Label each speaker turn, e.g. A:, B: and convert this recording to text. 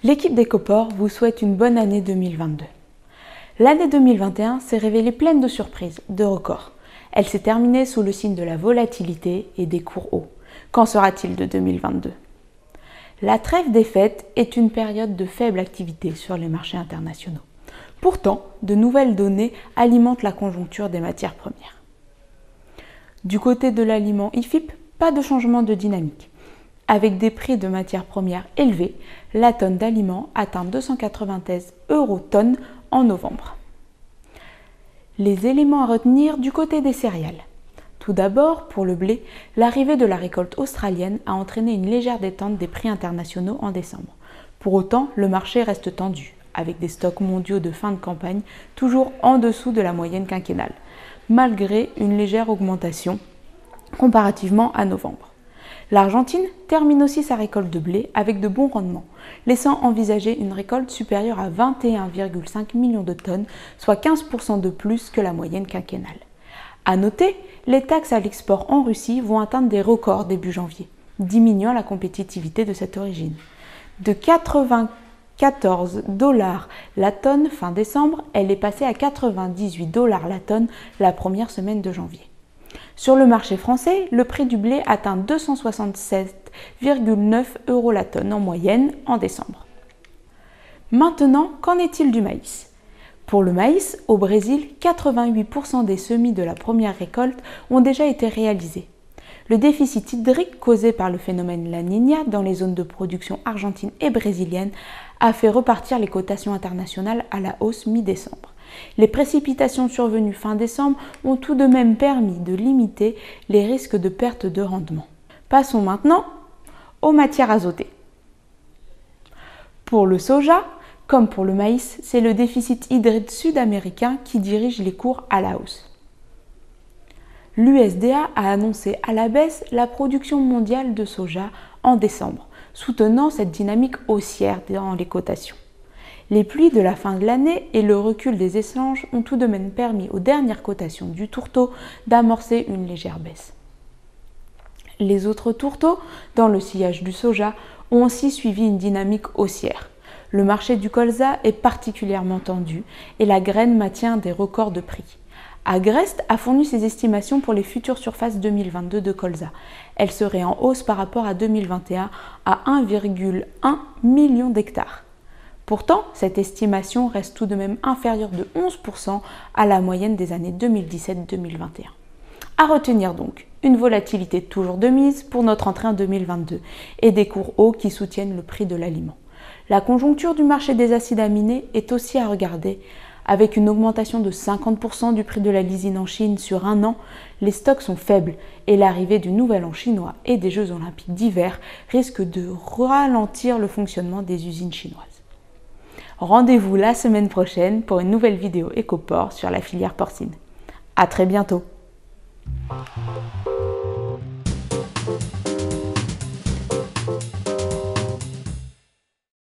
A: L'équipe d'Ecoport vous souhaite une bonne année 2022. L'année 2021 s'est révélée pleine de surprises, de records. Elle s'est terminée sous le signe de la volatilité et des cours hauts. Qu'en sera-t-il de 2022? La trêve des fêtes est une période de faible activité sur les marchés internationaux. Pourtant, de nouvelles données alimentent la conjoncture des matières premières. Du côté de l'aliment IFIP, pas de changement de dynamique. Avec des prix de matières premières élevés, la tonne d'aliments atteint 293 € tonne en novembre. Les éléments à retenir du côté des céréales. Tout d'abord, pour le blé, l'arrivée de la récolte australienne a entraîné une légère détente des prix internationaux en décembre. Pour autant, le marché reste tendu, avec des stocks mondiaux de fin de campagne toujours en dessous de la moyenne quinquennale, malgré une légère augmentation comparativement à novembre. L'Argentine termine aussi sa récolte de blé avec de bons rendements, laissant envisager une récolte supérieure à 21,5 millions de tonnes, soit 15% de plus que la moyenne quinquennale. À noter, les taxes à l'export en Russie vont atteindre des records début janvier, diminuant la compétitivité de cette origine. De 94 $ la tonne fin décembre, elle est passée à 98 $ la tonne la première semaine de janvier. Sur le marché français, le prix du blé atteint 267,9 € la tonne en moyenne en décembre. Maintenant, qu'en est-il du maïs? Pour le maïs, au Brésil, 88% des semis de la première récolte ont déjà été réalisés. Le déficit hydrique causé par le phénomène La Niña dans les zones de production argentine et brésilienne a fait repartir les cotations internationales à la hausse mi-décembre. Les précipitations survenues fin décembre ont tout de même permis de limiter les risques de perte de rendement. Passons maintenant aux matières azotées. Pour le soja, comme pour le maïs, c'est le déficit hydrique sud-américain qui dirige les cours à la hausse. L'USDA a annoncé à la baisse la production mondiale de soja en décembre, soutenant cette dynamique haussière dans les cotations. Les pluies de la fin de l'année et le recul des échanges ont tout de même permis aux dernières cotations du tourteau d'amorcer une légère baisse. Les autres tourteaux, dans le sillage du soja, ont aussi suivi une dynamique haussière. Le marché du colza est particulièrement tendu et la graine maintient des records de prix. Agreste a fourni ses estimations pour les futures surfaces 2022 de colza. Elles seraient en hausse par rapport à 2021 à 1,1 million d'hectares. Pourtant, cette estimation reste tout de même inférieure de 11% à la moyenne des années 2017-2021. À retenir donc, une volatilité toujours de mise pour notre entrée en 2022 et des cours hauts qui soutiennent le prix de l'aliment. La conjoncture du marché des acides aminés est aussi à regarder. Avec une augmentation de 50% du prix de la lysine en Chine sur un an, les stocks sont faibles et l'arrivée du Nouvel An chinois et des Jeux olympiques d'hiver risque de ralentir le fonctionnement des usines chinoises. Rendez-vous la semaine prochaine pour une nouvelle vidéo Ecoport sur la filière porcine. À très bientôt!